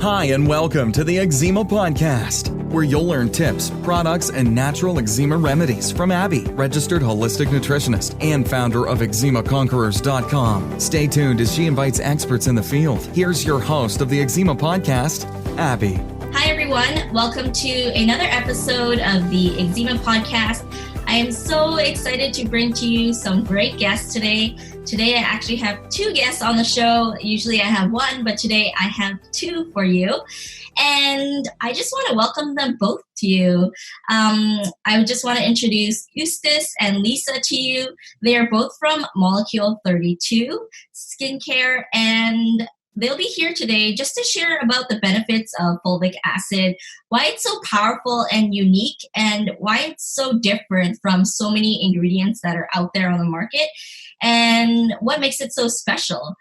Hi, and welcome to the Eczema Podcast, where you'll learn tips, products, and natural eczema remedies from Abby, registered holistic nutritionist and founder of eczemaconquerors.com. Stay tuned as she invites experts in the field. Here's your host of the Eczema Podcast, Abby. Hi, everyone. Welcome to another episode of the Eczema Podcast. I am so excited to bring to you some great guests today. Today, I actually have two guests on the show. Usually I have one, but today I have two for you. And I just want to welcome them both to you. I just want to introduce Eustace and Lisa to you. They are both from Molecule 32 Skincare, and they'll be here today just to share about the benefits of fulvic acid, why it's so powerful and unique, and why it's so different from so many ingredients that are out there on the market, and what makes it so special.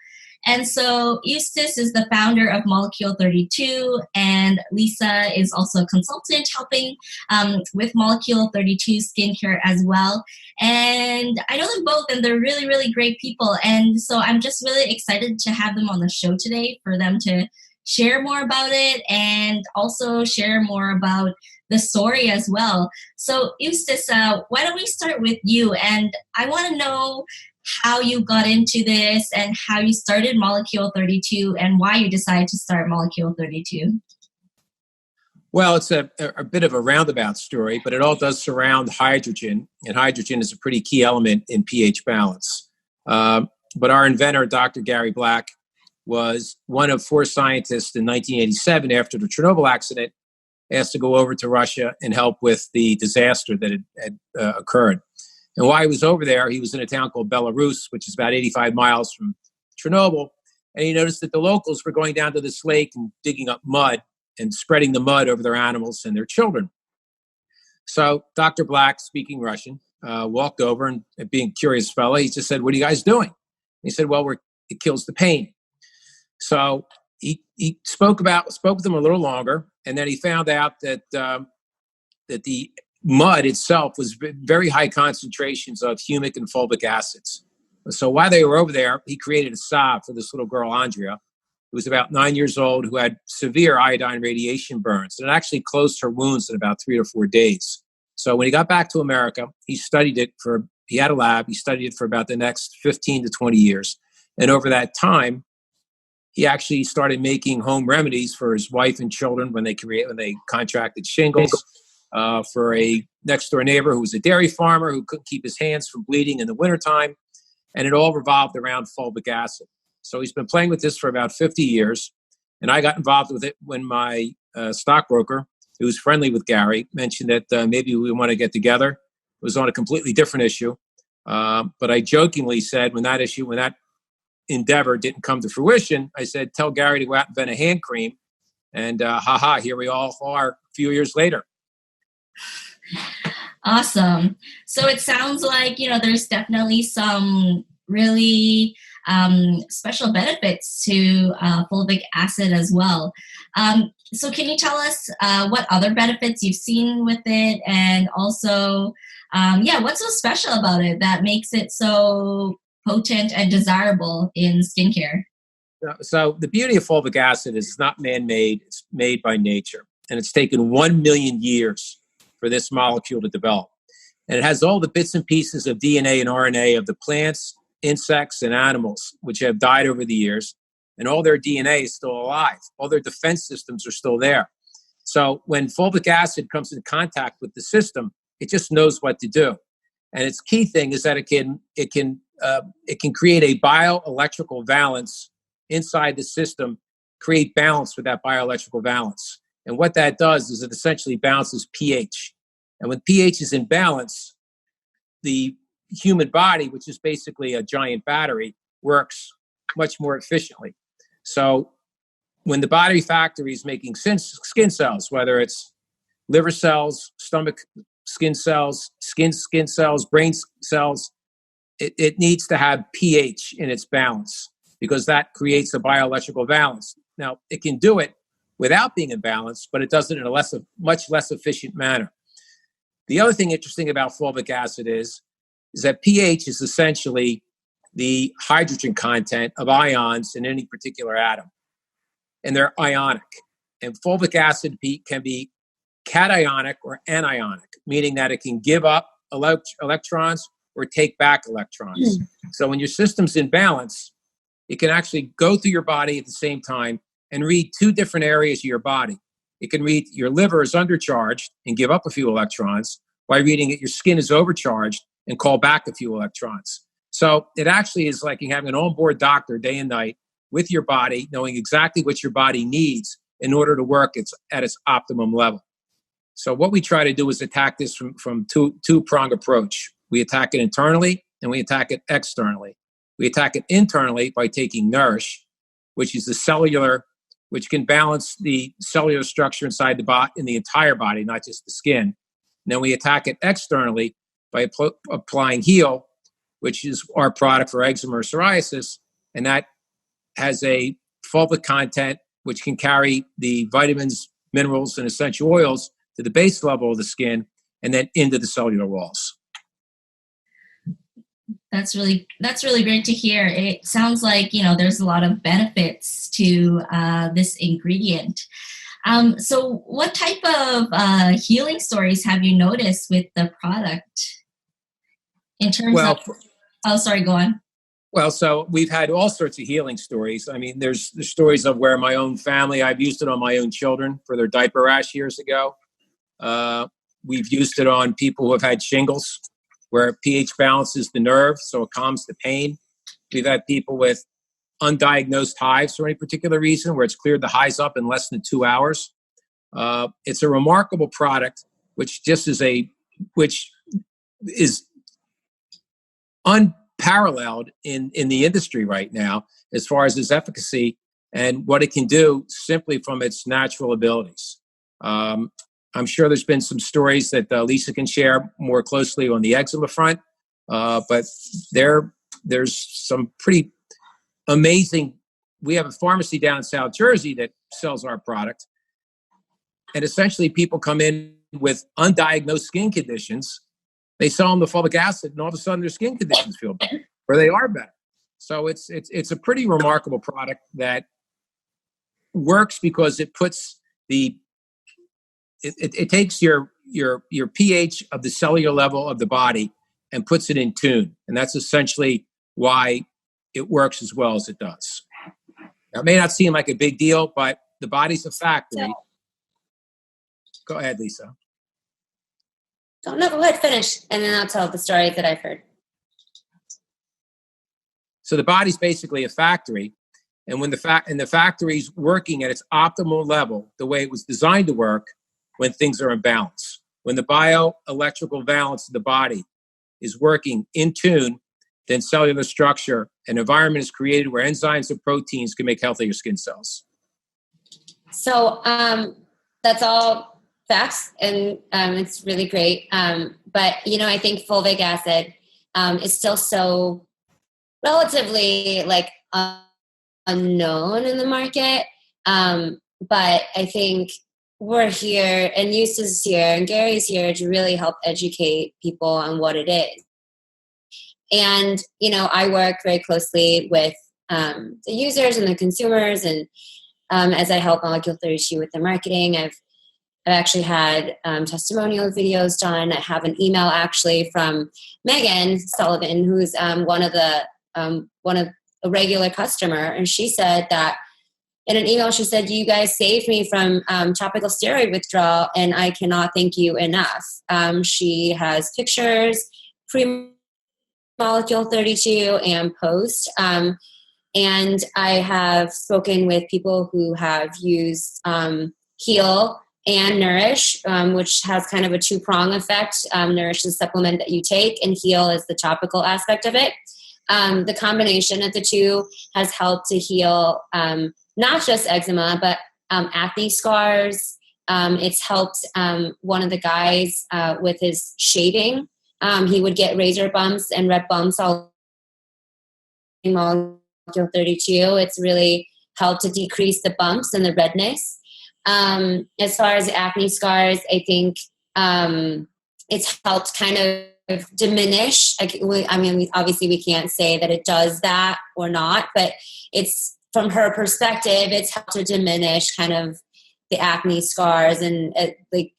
And so Eustace is the founder of Molecule 32, and Lisa is also a consultant helping with Molecule 32 Skincare as well. And I know them both, and they're really, really great people. And so I'm just really excited to have them on the show today for them to share more about it and also share more about the story as well. So Eustace, why don't we start with you? And I want to know how you got into this and how you started Molecule 32 and why you decided to start Molecule 32. Well, it's a bit of a roundabout story, but it all does surround hydrogen, and hydrogen is a pretty key element in pH balance. But our inventor, Dr. Gary Black, was one of four scientists in 1987 after the Chernobyl accident, asked to go over to Russia and help with the disaster that had occurred. And while he was over there, he was in a town called Belarus, which is about 85 miles from Chernobyl. And he noticed that the locals were going down to this lake and digging up mud and spreading the mud over their animals and their children. So Dr. Black, speaking Russian, walked over and being a curious fellow, he just said, "What are you guys doing?" He said, "Well, it kills the pain." So he spoke with them a little longer, and then he found out that the mud itself was very high concentrations of humic and fulvic acids. So while they were over there, he created a salve for this little girl, Andrea, who was about 9 years old, who had severe iodine radiation burns. And it actually closed her wounds in about 3 or 4 days. So when he got back to America, he had a lab, he studied it for about the next 15 to 20 years. And over that time, he actually started making home remedies for his wife and children when they contracted shingles. For a next door neighbor who was a dairy farmer who couldn't keep his hands from bleeding in the wintertime. And it all revolved around fulvic acid. So he's been playing with this for about 50 years. And I got involved with it when my stockbroker, who's friendly with Gary, mentioned that maybe we want to get together. It was on a completely different issue. But I jokingly said when that endeavor didn't come to fruition, I said, tell Gary to go out and invent a hand cream. And here we all are a few years later. Awesome. So it sounds like, there's definitely some really special benefits to fulvic acid as well. So can you tell us what other benefits you've seen with it? And also, what's so special about it that makes it so potent and desirable in skincare? So the beauty of fulvic acid is it's not man-made, it's made by nature. And it's taken 1 million years for this molecule to develop. And it has all the bits and pieces of DNA and RNA of the plants, insects, and animals, which have died over the years. And all their DNA is still alive. All their defense systems are still there. So when fulvic acid comes in contact with the system, it just knows what to do. And its key thing is that it can create a bioelectrical valence inside the system, create balance with that bioelectrical valence. And what that does is it essentially balances pH. And when pH is in balance, the human body, which is basically a giant battery, works much more efficiently. So when the body factory is making skin cells, whether it's liver cells, stomach skin cells, skin cells, brain cells, it needs to have pH in its balance because that creates a bioelectrical balance. Now, it can do it without being in balance, but it does it in a much less efficient manner. The other thing interesting about fulvic acid is that pH is essentially the hydrogen content of ions in any particular atom. And they're ionic. And fulvic acid can be cationic or anionic, meaning that it can give up electrons or take back electrons. So when your system's in balance, it can actually go through your body at the same time and read two different areas of your body. It can read your liver is undercharged and give up a few electrons, while reading it your skin is overcharged and call back a few electrons. So it actually is like having an onboard doctor day and night with your body, knowing exactly what your body needs in order to work at its optimum level. So what we try to do is attack this from two-prong approach. We attack it internally and we attack it externally. We attack it internally by taking Nourish, which is the cellular, which can balance the cellular structure inside the body, in the entire body, not just the skin. And then we attack it externally by applying Heal, which is our product for eczema or psoriasis, and that has a fulvic content which can carry the vitamins, minerals, and essential oils to the base level of the skin and then into the cellular walls. That's really great to hear. It sounds like, there's a lot of benefits to this ingredient. So what type of healing stories have you noticed with the product in terms of... Oh, sorry, go on. Well, so we've had all sorts of healing stories. I mean, there's stories of where my own family, I've used it on my own children for their diaper rash years ago. We've used it on people who have had shingles, where pH balances the nerve, so it calms the pain. We've had people with undiagnosed hives for any particular reason, where it's cleared the hives up in less than 2 hours. It's a remarkable product, which is unparalleled in the industry right now, as far as its efficacy and what it can do simply from its natural abilities. I'm sure there's been some stories that Lisa can share more closely on the eczema front, but there's some pretty amazing. We have a pharmacy down in South Jersey that sells our product, and essentially people come in with undiagnosed skin conditions. They sell them the fulvic acid, and all of a sudden their skin conditions feel better, or they are better. So it's a pretty remarkable product that works because it puts it takes your pH of the cellular level of the body and puts it in tune, and that's essentially why it works as well as it does. Now, it may not seem like a big deal, but the body's a factory. Go ahead, Lisa. No, go ahead, finish, and then I'll tell the stories that I've heard. So the body's basically a factory, and when the factory's working at its optimal level, the way it was designed to work, when things are in balance, when the bioelectrical balance of the body is working in tune, then cellular structure and environment is created where enzymes and proteins can make healthier skin cells. So that's all facts, and it's really great. But, I think fulvic acid is still so relatively unknown in the market. But I think we're here, and Eustace is here, and Gary's here to really help educate people on what it is. And, I work very closely with the users and the consumers, and as I help Molecule 32 with the marketing, I've actually had testimonial videos done. I have an email actually from Megan Sullivan, who's one of a regular customer, and she said that in an email, she said, "You guys saved me from topical steroid withdrawal, and I cannot thank you enough." She has pictures, pre-Molecule 32 and post. And I have spoken with people who have used Heal and Nourish, which has kind of a two-prong effect. Nourish is a supplement that you take, and Heal is the topical aspect of it. The combination of the two has helped to heal not just eczema, but acne scars. It's helped one of the guys with his shaving. He would get razor bumps and red bumps all in Molecule 32. It's really helped to decrease the bumps and the redness. As far as acne scars, I think it's helped kind of diminish. Obviously we can't say that it does that or not, but it's, from her perspective, it's helped to diminish kind of the acne scars and like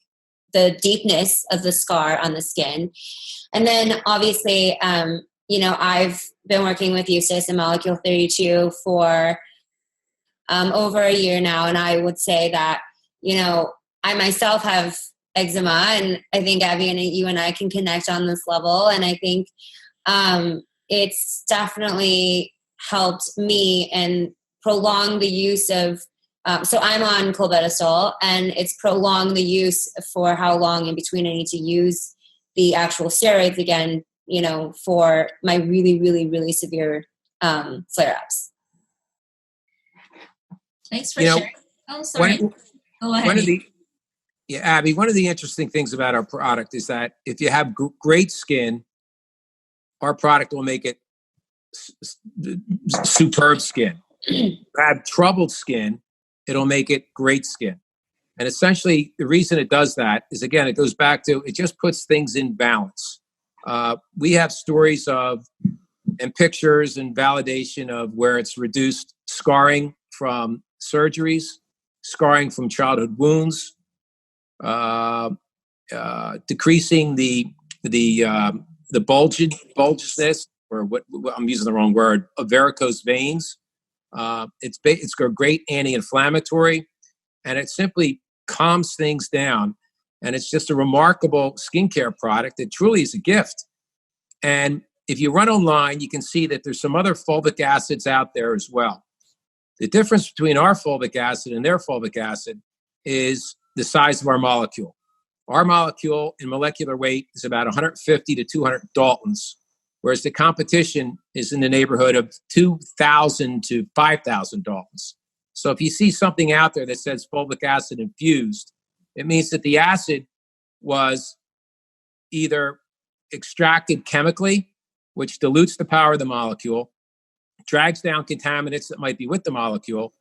the deepness of the scar on the skin. And then obviously, I've been working with Eustace and Molecule 32 for over a year now. And I would say that, I myself have eczema, and I think Abby and you and I can connect on this level. And I think it's definitely helped me and prolong the use of, so I'm on clobetasol, and it's prolonged the use for how long in between I need to use the actual steroids again, for my really, really, really severe flare-ups. Thanks for sharing. Oh, sorry. Go ahead. Abby, one of the interesting things about our product is that if you have great skin, our product will make it superb skin. If you have troubled skin, it'll make it great skin. And essentially, the reason it does that is, again, it goes back to, it just puts things in balance. We have stories and pictures and validation of where it's reduced scarring from surgeries, scarring from childhood wounds, decreasing the bulges, or what I'm using the wrong word, of varicose veins. It's a great anti-inflammatory, and it simply calms things down. And it's just a remarkable skincare product. It truly is a gift. And if you run online, you can see that there's some other fulvic acids out there as well. The difference between our fulvic acid and their fulvic acid is the size of our molecule. Our molecule in molecular weight is about 150 to 200 Daltons, whereas the competition is in the neighborhood of 2,000 to 5,000 Daltons. So if you see something out there that says fulvic acid infused, it means that the acid was either extracted chemically, which dilutes the power of the molecule, drags down contaminants that might be with the molecule,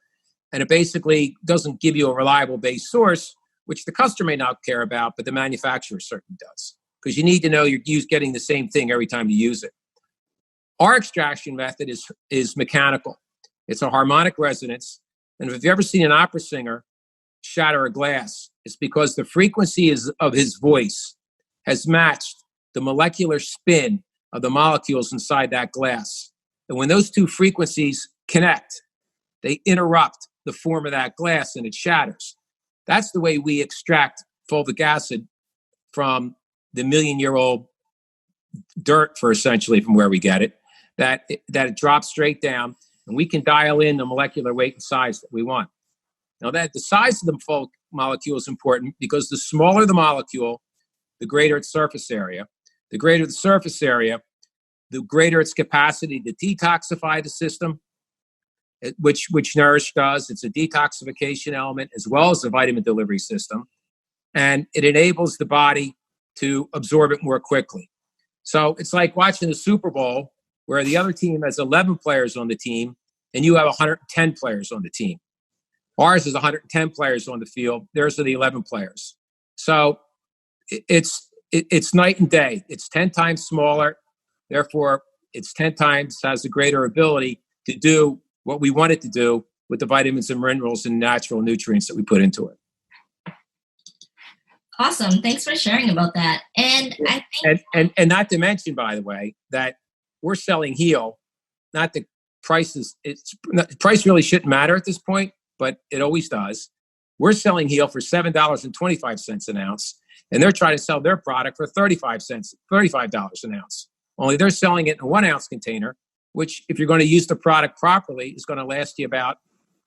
and it basically doesn't give you a reliable base source, which the customer may not care about, but the manufacturer certainly does, because you need to know you're getting the same thing every time you use it. Our extraction method is mechanical. It's a harmonic resonance. And if you've ever seen an opera singer shatter a glass, it's because the frequency of his voice has matched the molecular spin of the molecules inside that glass. And when those two frequencies connect, they interrupt the form of that glass and it shatters. That's the way we extract fulvic acid from the million-year-old dirt, essentially from where we get it, that it drops straight down, and we can dial in the molecular weight and size that we want. Now, that the size of the fulvic molecule is important because the smaller the molecule, the greater its surface area. The greater the surface area, the greater its capacity to detoxify the system, which Nourish does. It's a detoxification element as well as a vitamin delivery system. And it enables the body to absorb it more quickly. So it's like watching the Super Bowl where the other team has 11 players on the team and you have 110 players on the team. Ours is 110 players on the field. Theirs are the 11 players. So it's night and day. It's 10 times smaller. Therefore, it's 10 times has a greater ability to do what we want it to do with the vitamins and minerals and natural nutrients that we put into it. Awesome. Thanks for sharing about that. And I think... And not to mention, by the way, that we're selling Heal, not the prices. Price really shouldn't matter at this point, but it always does. We're selling Heal for $7.25 an ounce, and they're trying to sell their product for $35 an ounce. Only they're selling it in a 1 ounce container, which if you're going to use the product properly is going to last you about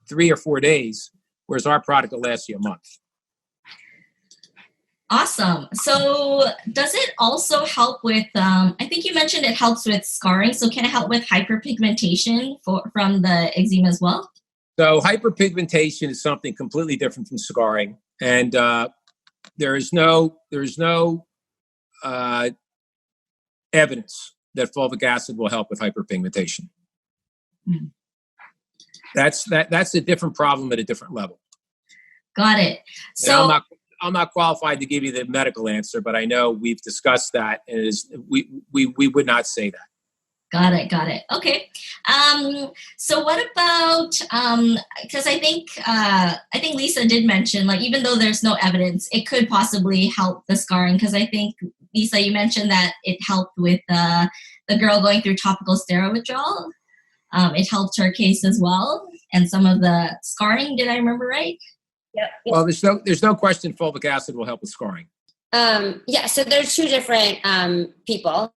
3 or 4 days, whereas our product will last you a month. Awesome. So does it also help with, I think you mentioned it helps with scarring. So can it help with hyperpigmentation from the eczema as well? So hyperpigmentation is something completely different from scarring. And there is no evidence that fulvic acid will help with hyperpigmentation. Mm-hmm. That's a different problem at a different level. Got it. So I'm not qualified to give you the medical answer, but I know we've discussed that, and we would not say that. Got it. Got it. Okay. So what about, because I think Lisa did mention, like, even though there's no evidence, it could possibly help the scarring. Because I think, Lisa, you mentioned that it helped with the girl going through topical steroid withdrawal. It helped her case as well. And some of the scarring, did I remember right? Yep. Well, there's no question fulvic acid will help with scarring. So there's two different people.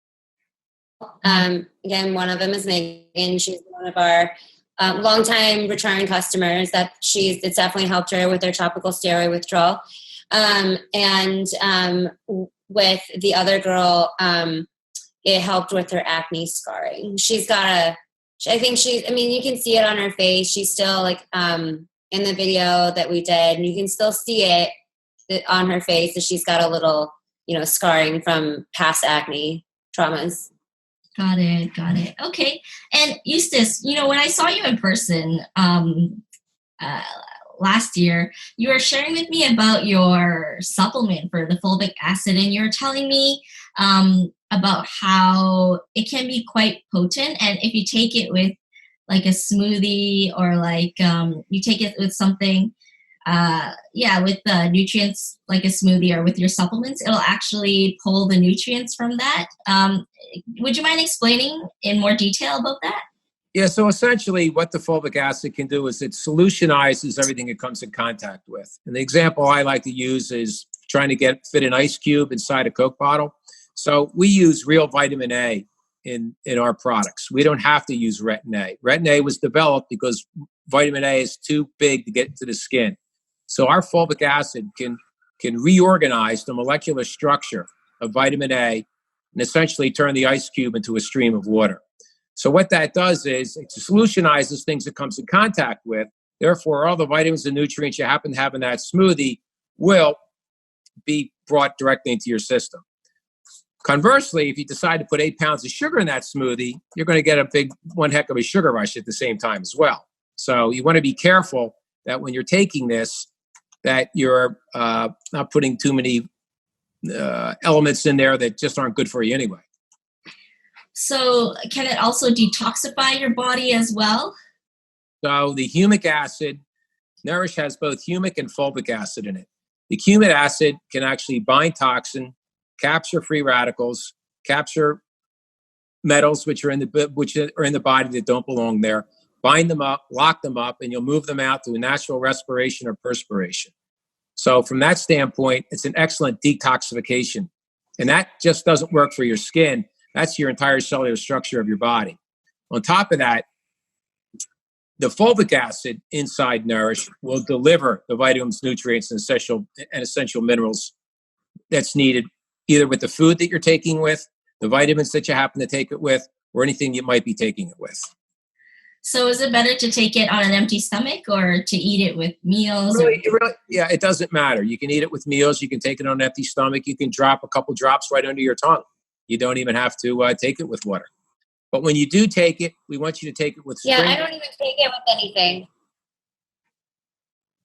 Again, one of them is Megan. She's one of our longtime return customers. It's definitely helped her with her topical steroid withdrawal. And with the other girl, it helped with her acne scarring. You can see it on her face. She's still like in the video that we did, and you can still see it on her face that she's got a little, scarring from past acne traumas. Got it. Okay. And Eustace, when I saw you in person last year, you were sharing with me about your supplement for the fulvic acid, and you were telling me about how it can be quite potent, and if you take it with like a smoothie or like you take it with something, with the nutrients like a smoothie or with your supplements, it'll actually pull the nutrients from that. Would you mind explaining in more detail about that? Yeah, so essentially what the fulvic acid can do is it solutionizes everything it comes in contact with. And the example I like to use is trying to fit an ice cube inside a Coke bottle. So we use real vitamin A in our products. We don't have to use retin A. Retin A was developed because vitamin A is too big to get into the skin. So our fulvic acid can reorganize the molecular structure of vitamin A and essentially turn the ice cube into a stream of water. So what that does is it solutionizes things it comes in contact with. Therefore, all the vitamins and nutrients you happen to have in that smoothie will be brought directly into your system. Conversely, if you decide to put 8 pounds of sugar in that smoothie, you're going to get one heck of a sugar rush at the same time as well. So you want to be careful that when you're taking this, that you're not putting too many elements in there that just aren't good for you anyway. So can it also detoxify your body as well? So the humic acid, Nourish has both humic and fulvic acid in it. The humic acid can actually bind toxin, capture free radicals, capture metals which are in the body that don't belong there, bind them up, lock them up, and you'll move them out through natural respiration or perspiration. So from that standpoint, it's an excellent detoxification. And that just doesn't work for your skin. That's your entire cellular structure of your body. On top of that, the fulvic acid inside Nourish will deliver the vitamins, nutrients, and essential minerals that's needed, either with the food that you're taking with, the vitamins that you happen to take it with, or anything you might be taking it with. So is it better to take it on an empty stomach or to eat it with meals? It doesn't matter. You can eat it with meals. You can take it on an empty stomach. You can drop a couple drops right under your tongue. You don't even have to take it with water. But when you do take it, we want you to take it with spring. Yeah, I don't even take it with anything.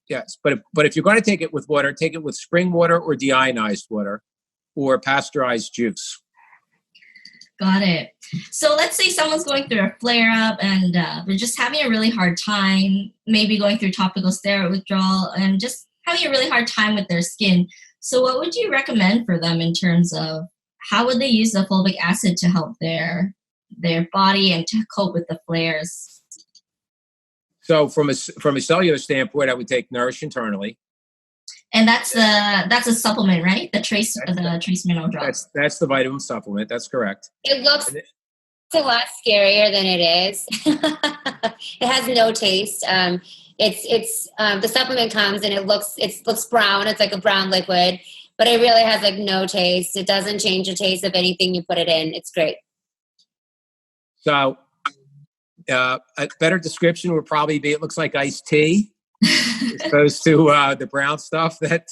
Yes, but if you're going to take it with water, take it with spring water or deionized water or pasteurized juice. Got it. So let's say someone's going through a flare-up and they're just having a really hard time, maybe going through topical steroid withdrawal and just having a really hard time with their skin. So what would you recommend for them in terms of how would they use the fulvic acid to help their body and to cope with the flares? So from a cellular standpoint, I would take Nourish internally. And that's a supplement, right? The trace mineral drops. That's the vitamin supplement. That's correct. It looks a lot scarier than it is. It has no taste. It's the supplement comes and it looks brown. It's like a brown liquid, but it really has like no taste. It doesn't change the taste of anything you put it in. It's great. So a better description would probably be it looks like iced tea. As opposed to the brown stuff that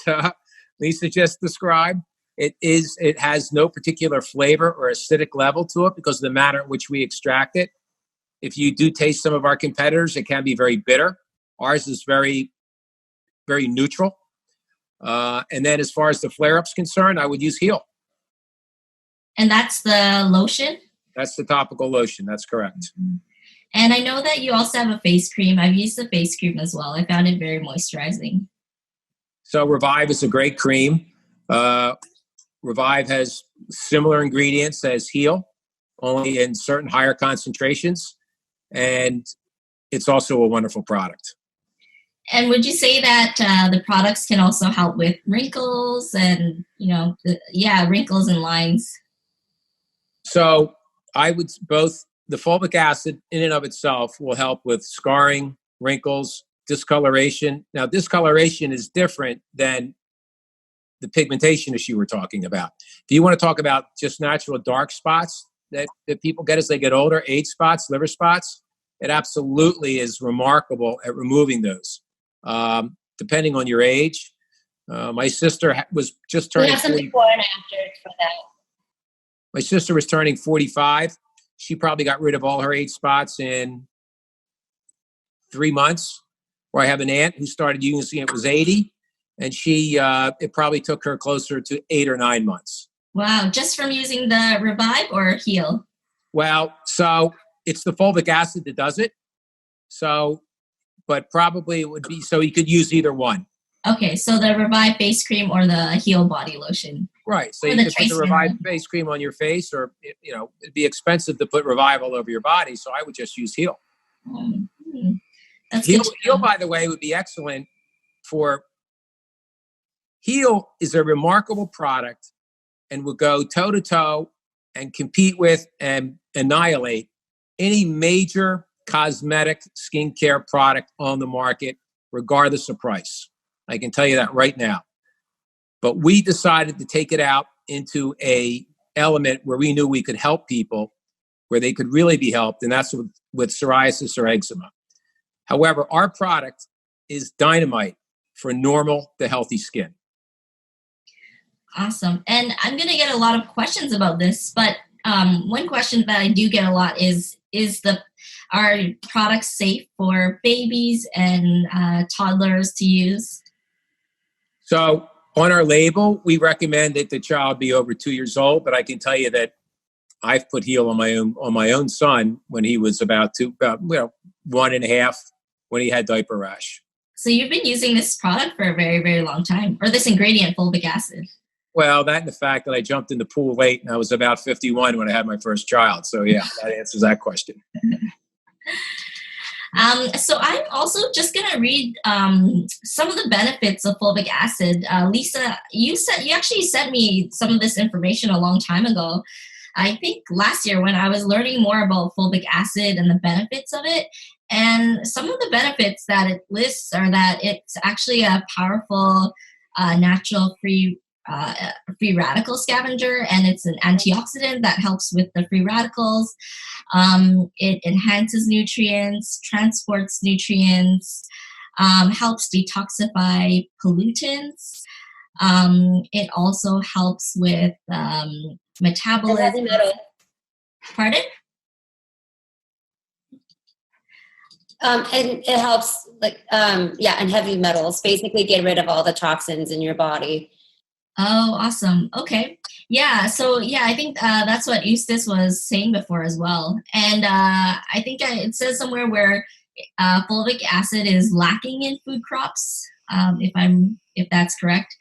Lisa just described. It has no particular flavor or acidic level to it because of the manner in which we extract it. If you do taste some of our competitors, it can be very bitter. Ours is very, very neutral. And then as far as the flare-up's concerned, I would use Heal. And that's the lotion? That's the topical lotion. That's correct. And I know that you also have a face cream. I've used the face cream as well. I found it very moisturizing. So Revive is a great cream. Revive has similar ingredients as Heal, only in certain higher concentrations. And it's also a wonderful product. And would you say that the products can also help with wrinkles and, wrinkles and lines? So both the fulvic acid in and of itself will help with scarring, wrinkles, discoloration. Now, discoloration is different than the pigmentation issue we're talking about. If you want to talk about just natural dark spots that people get as they get older, age spots, liver spots, it absolutely is remarkable at removing those. Depending on your age. My sister was just turning. We have some before and after for that. My sister was turning 45. She probably got rid of all her age spots in 3 months. Or I have an aunt who started using it was 80, and it probably took her closer to 8 or 9 months. Wow, just from using the Revive or Heal? Well, so it's the fulvic acid that does it. So, but probably it would be, so you could use either one. Okay, so the Revive face cream or the Heal body lotion. Right, so you could put the Revive face cream on your face, or, it'd be expensive to put Revive all over your body, so I would just use Heal. Heal, by the way, would be excellent for, Heal is a remarkable product and will go toe-to-toe and compete with and annihilate any major cosmetic skincare product on the market, regardless of price. I can tell you that right now. But we decided to take it out into a element where we knew we could help people, where they could really be helped, and that's with psoriasis or eczema. However, our product is dynamite for normal to healthy skin. Awesome. And I'm going to get a lot of questions about this, but one question that I do get a lot is are products safe for babies and toddlers to use? So on our label, we recommend that the child be over 2 years old, but I can tell you that I've put Heal on my own son when he was about 1.5, when he had diaper rash. So you've been using this product for a very, very long time, or this ingredient, fulvic acid. Well, that and the fact that I jumped in the pool late and I was about 51 when I had my first child. So yeah, that answers that question. So I'm also just going to read some of the benefits of fulvic acid. Lisa, you actually sent me some of this information a long time ago. I think last year when I was learning more about fulvic acid and the benefits of it. And some of the benefits that it lists are that it's actually a powerful natural free radical scavenger, and it's an antioxidant that helps with the free radicals. It enhances nutrients, transports nutrients, helps detoxify pollutants. It also helps with metabolism. Pardon? And it helps, and heavy metals, basically get rid of all the toxins in your body. Oh, awesome. Okay. Yeah. So, I think that's what Eustace was saying before as well. And I think it says somewhere where fulvic acid is lacking in food crops, if that's correct.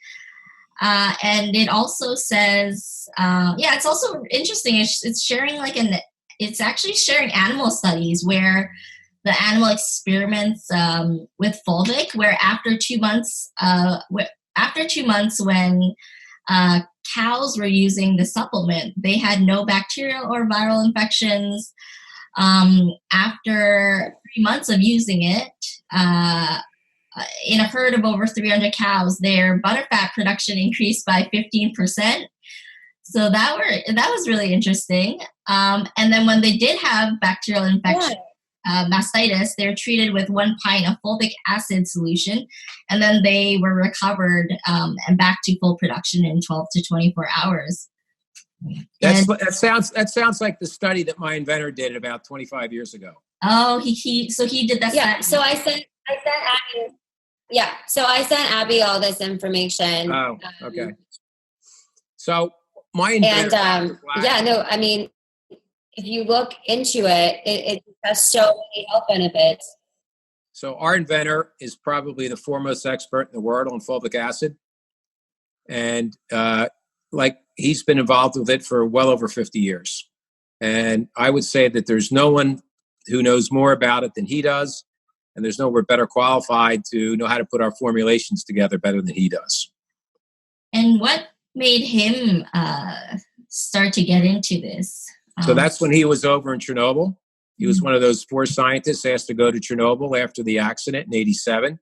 And it also says, it's also interesting. It's sharing it's actually sharing animal studies where the animal experiments with fulvic, where after 2 months, when cows were using the supplement, they had no bacterial or viral infections. After 3 months of using it, in a herd of over 300 cows, their butterfat production increased by 15%. So that was really interesting. And then when they did have bacterial infection, mastitis, they were treated with 1 pint of fulvic acid solution, and then they were recovered and back to full production in 12 to 24 hours. That sounds like the study that my inventor did about 25 years ago. Oh, he did that. Yeah. So I sent Abby. Yeah. So I sent Abby all this information. Oh, okay. So my inventor. if you look into it, it has so many health benefits. So our inventor is probably the foremost expert in the world on fulvic acid. And he's been involved with it for well over 50 years. And I would say that there's no one who knows more about it than he does. And there's no one better qualified to know how to put our formulations together better than he does. And what made him start to get into this? So that's when he was over in Chernobyl. He was one of those 4 scientists asked to go to Chernobyl after the accident in '87.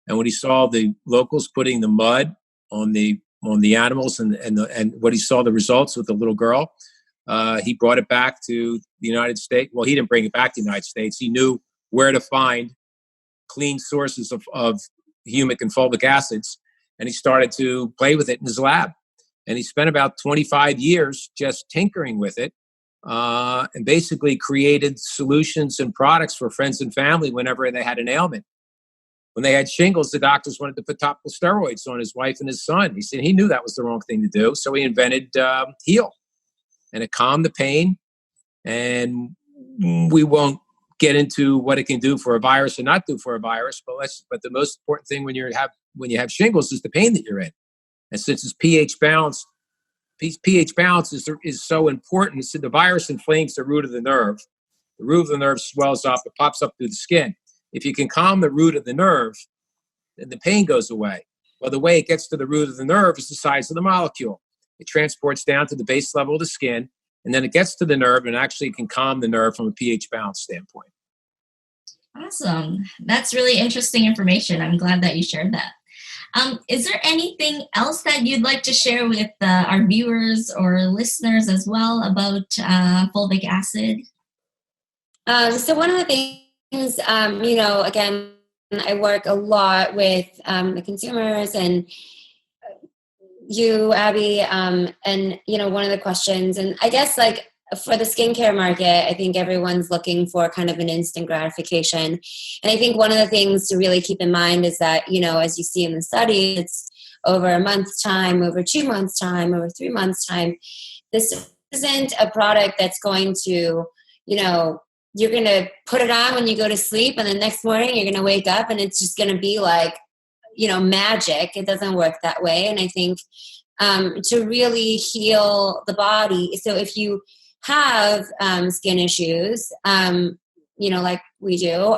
And when he saw the locals putting the mud on the animals and what he saw the results with the little girl, he brought it back to the United States. Well, he didn't bring it back to the United States. He knew where to find clean sources of humic and fulvic acids, and he started to play with it in his lab. And he spent about 25 years just tinkering with it, and basically created solutions and products for friends and family whenever they had an ailment. When they had shingles, the doctors wanted to put topical steroids on his wife and his son. He said he knew that was the wrong thing to do, so he invented Heal, and it calmed the pain. And we won't get into what it can do for a virus and not do for a virus, but the most important thing when you have shingles is the pain that you're in. And since it's pH balance is so important. So the virus inflames the root of the nerve. The root of the nerve swells up, it pops up through the skin. If you can calm the root of the nerve, then the pain goes away. Well, the way it gets to the root of the nerve is the size of the molecule. It transports down to the base level of the skin, and then it gets to the nerve and actually can calm the nerve from a pH balance standpoint. Awesome. That's really interesting information. I'm glad that you shared that. Is there anything else that you'd like to share with our viewers or listeners as well about fulvic acid? So one of the things, again, I work a lot with the consumers and you, Abby, and, one of the questions, and I guess for the skincare market, I think everyone's looking for kind of an instant gratification. And I think one of the things to really keep in mind is that, as you see in the study, it's over a month's time, over 2 months' time, over 3 months' time. This isn't a product that's going to, you're going to put it on when you go to sleep and the next morning you're going to wake up and it's just going to be magic. It doesn't work that way. And I think to really heal the body. So if you have skin issues, like we do,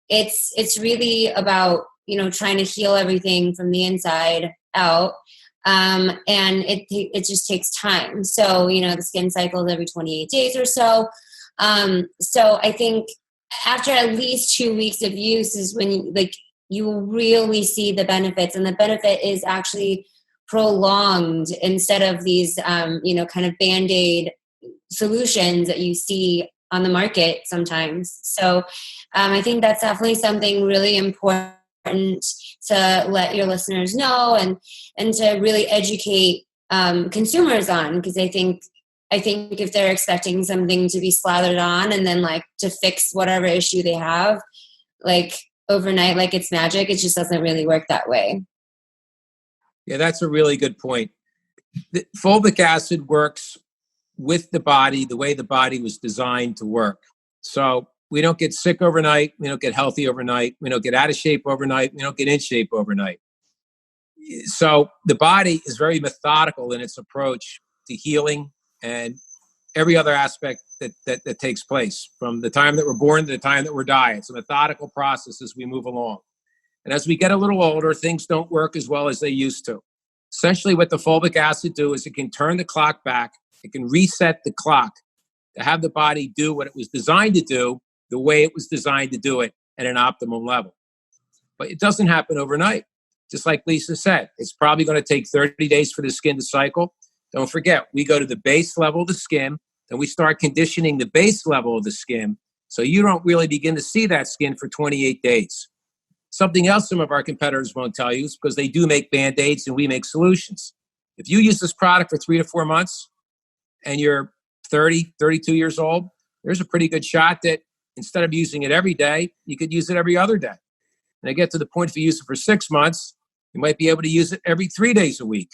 it's really about, trying to heal everything from the inside out. And it just takes time. So, the skin cycles every 28 days or so. So I think after at least 2 weeks of use is when you will really see the benefits, and the benefit is actually prolonged instead of these, kind of Band-Aid solutions that you see on the market sometimes. So I think that's definitely something really important to let your listeners know and to really educate consumers on, because I think if they're expecting something to be slathered on and then to fix whatever issue they have, overnight, like it's magic, it just doesn't really work that way. Yeah, that's a really good point. The fulvic acid works with the body the way the body was designed to work. So we don't get sick overnight. We don't get healthy overnight. We don't get out of shape overnight. We don't get in shape overnight. So the body is very methodical in its approach to healing and every other aspect that takes place from the time that we're born to the time that we're dying. It's a methodical process as we move along. And as we get a little older, things don't work as well as they used to. Essentially what the fulvic acid do is it can turn the clock back. It can reset the clock to have the body do what it was designed to do the way it was designed to do it at an optimal level. But it doesn't happen overnight. Just like Lisa said, it's probably going to take 30 days for the skin to cycle. Don't forget, we go to the base level of the skin, then we start conditioning the base level of the skin. So you don't really begin to see that skin for 28 days. Something else some of our competitors won't tell you is because they do make Band-Aids and we make solutions. If you use this product for 3 to 4 months and you're 30, 32 years old, there's a pretty good shot that instead of using it every day, you could use it every other day. And I get to the point if you use it for 6 months, you might be able to use it every 3 days a week.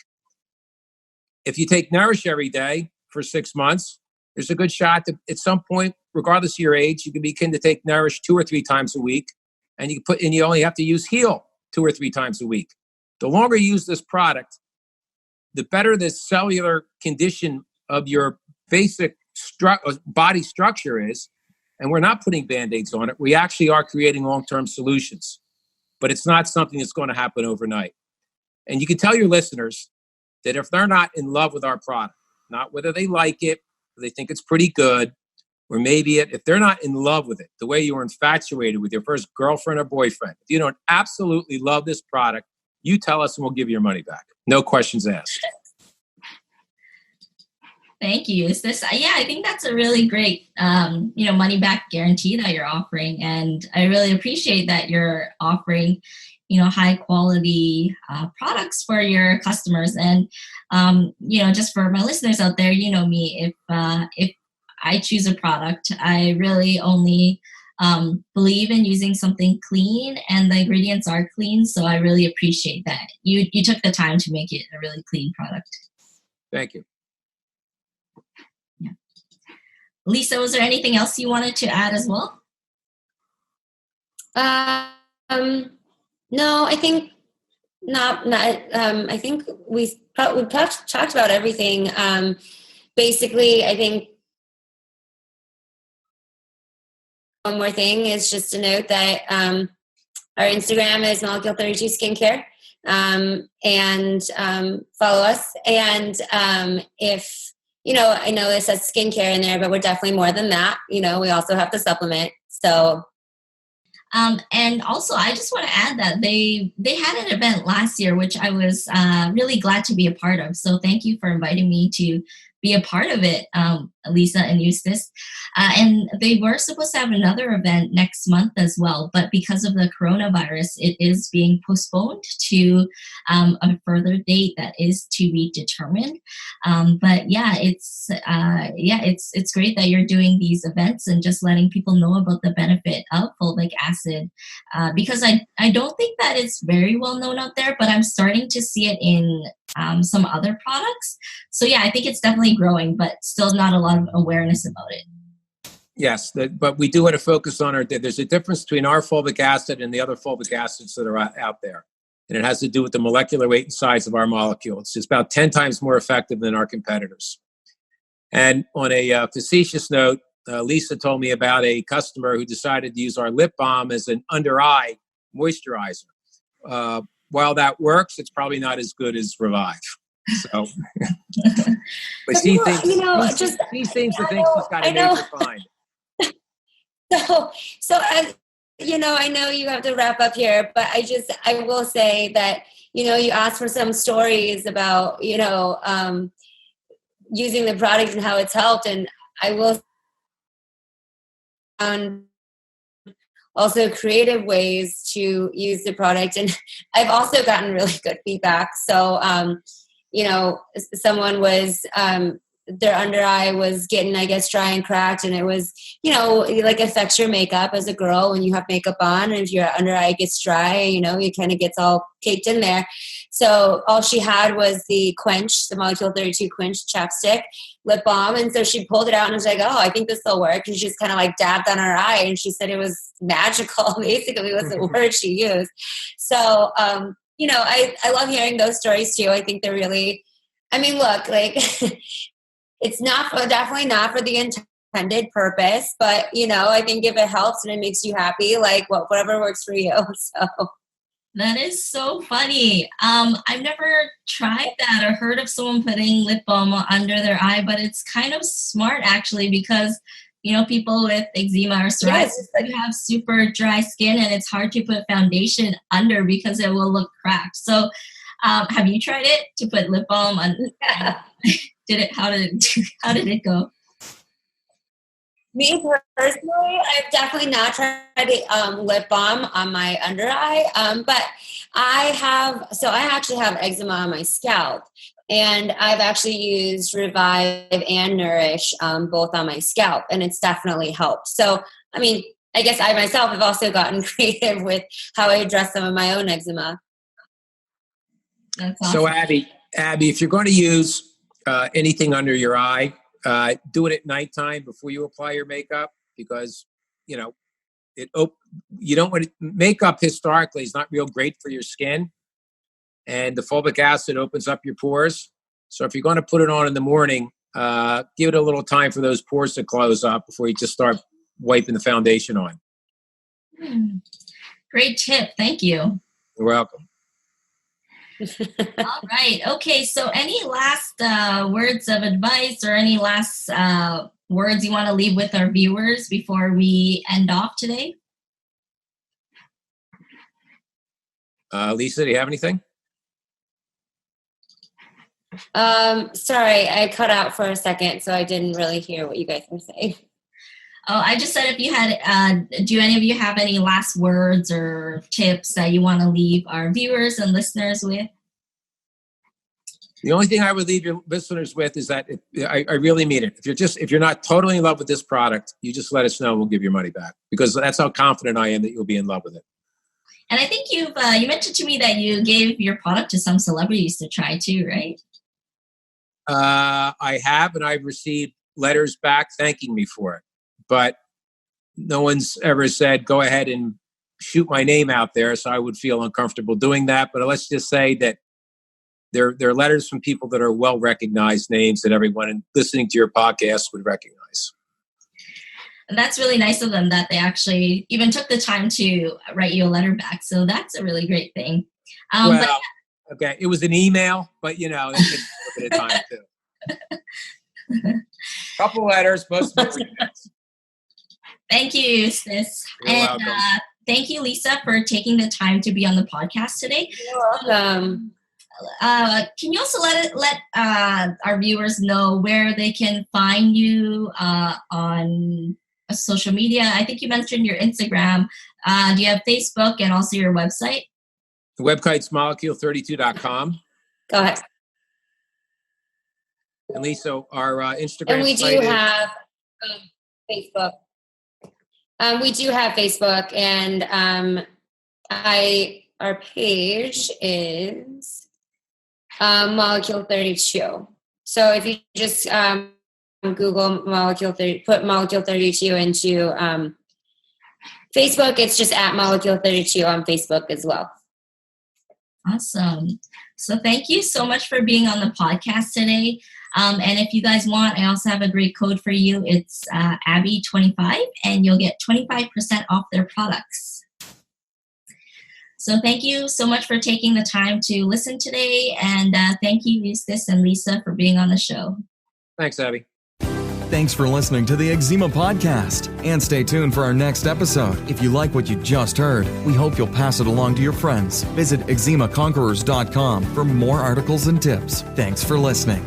If you take Nourish every day for 6 months, there's a good shot that at some point, regardless of your age, you can begin to take Nourish 2 or 3 times a week, and you only have to use Heal 2 or 3 times a week. The longer you use this product, the better the cellular condition of your basic body structure is. And we're not putting Band-Aids on it. We actually are creating long-term solutions. But it's not something that's going to happen overnight. And you can tell your listeners that if they're not in love with our product, not whether they like it, or they think it's pretty good, or maybe if they're not in love with it, the way you were infatuated with your first girlfriend or boyfriend, if you don't absolutely love this product, you tell us and we'll give you your money back. No questions asked. Thank you. I think that's a really great, money back guarantee that you're offering. And I really appreciate that you're offering, high quality products for your customers. And, just for my listeners out there, you know me, if I choose a product, I really only believe in using something clean, and the ingredients are clean. So I really appreciate that you took the time to make it a really clean product. Thank you. Lisa, was there anything else you wanted to add as well? No, I think not. I think we've talked about everything. Basically, I think one more thing is just to note that our Instagram is Molecule 32 Skincare, and follow us. And if I know it says skincare in there, but we're definitely more than that. We also have to supplement. So, and also I just want to add that they had an event last year, which I was really glad to be a part of. So thank you for inviting me to be a part of it, Lisa and Eustace. And they were supposed to have another event next month as well, but because of the coronavirus, it is being postponed to a further date that is to be determined. But it's great that you're doing these events and just letting people know about the benefit of fulvic acid, because I don't think that it's very well known out there, but I'm starting to see it in some other products. So I think it's definitely growing, but still not a lot of awareness about it. Yes, but we do want to focus on there's a difference between our fulvic acid and the other fulvic acids that are out there. And it has to do with the molecular weight and size of our molecule. It's just about 10 times more effective than our competitors. And on a facetious note, Lisa told me about a customer who decided to use our lip balm as an under-eye moisturizer. While that works, it's probably not as good as Revive. So, but she thinks these things are things she's got to make her find. So I know you have to wrap up here, but I will say that, you asked for some stories about, using the product and how it's helped. And I will also creative ways to use the product. And I've also gotten really good feedback. So, someone was, their under eye was getting, I guess, dry and cracked. And it was, like affects your makeup as a girl when you have makeup on. And if your under eye gets dry, it kind of gets all caked in there. So all she had was the Molecule 32 Quench chapstick lip balm. And so she pulled it out and was like, oh, I think this will work. And she just kind of like dabbed on her eye. And she said it was magical, basically was the word she used. So, I love hearing those stories too. I think they're really, look, like it's definitely not for the intended purpose, but I think if it helps and it makes you happy, like whatever works for you. So that is so funny. I've never tried that or heard of someone putting lip balm under their eye, but it's kind of smart actually, because people with eczema or psoriasis, you have super dry skin and it's hard to put foundation under because it will look cracked. So have you tried it to put lip balm on? How did it go? Me personally, I've definitely not tried lip balm on my under eye, but I actually have eczema on my scalp. And I've actually used Revive and Nourish both on my scalp, and it's definitely helped. So, I guess I myself have also gotten creative with how I address some of my own eczema. That's awesome. So, Abby, if you're going to use anything under your eye, Do it at nighttime before you apply your makeup, because, you know, you don't want makeup historically is not real great for your skin, and the fulvic acid opens up your pores. So if you're going to put it on in the morning, give it a little time for those pores to close up before you just start wiping the foundation on. Great tip. Thank you. You're welcome. All right. Okay. So any last words of advice or any last words you want to leave with our viewers before we end off today? Lisa, do you have anything? Sorry, I cut out for a second, so I didn't really hear what you guys were saying. Oh, I just said if you had, do any of you have any last words or tips that you want to leave our viewers and listeners with? The only thing I would leave your listeners with is that I really mean it. If you're not totally in love with this product, you just let us know and we'll give your money back, because that's how confident I am that you'll be in love with it. And I think you mentioned to me that you gave your product to some celebrities to try too, right? I have, and I've received letters back thanking me for it. But no one's ever said, go ahead and shoot my name out there, so I would feel uncomfortable doing that. But let's just say that there are letters from people that are well-recognized names that everyone listening to your podcast would recognize. And that's really nice of them that they actually even took the time to write you a letter back. So that's a really great thing. Okay, it was an email, but, you know, that takes a little bit of time, too. Couple letters, most of them were emails. Thank you, sis. You're welcome. Thank you, Lisa, for taking the time to be on the podcast today. You're welcome. Can you also let our viewers know where they can find you on social media? I think you mentioned your Instagram. Do you have Facebook and also your website? The website's molecule32.com. Go ahead. And Lisa, our Instagram And we do site have Facebook. We do have Facebook, and our page is Molecule 32. So if you just Google Molecule 30, put Molecule 32 into Facebook, it's just at Molecule 32 on Facebook as well. Awesome. So thank you so much for being on the podcast today. And if you guys want, I also have a great code for you. It's Abby25, and you'll get 25% off their products. So thank you so much for taking the time to listen today. And thank you, Eustace and Lisa, for being on the show. Thanks, Abby. Thanks for listening to the Eczema Podcast. And stay tuned for our next episode. If you like what you just heard, we hope you'll pass it along to your friends. Visit eczemaconquerors.com for more articles and tips. Thanks for listening.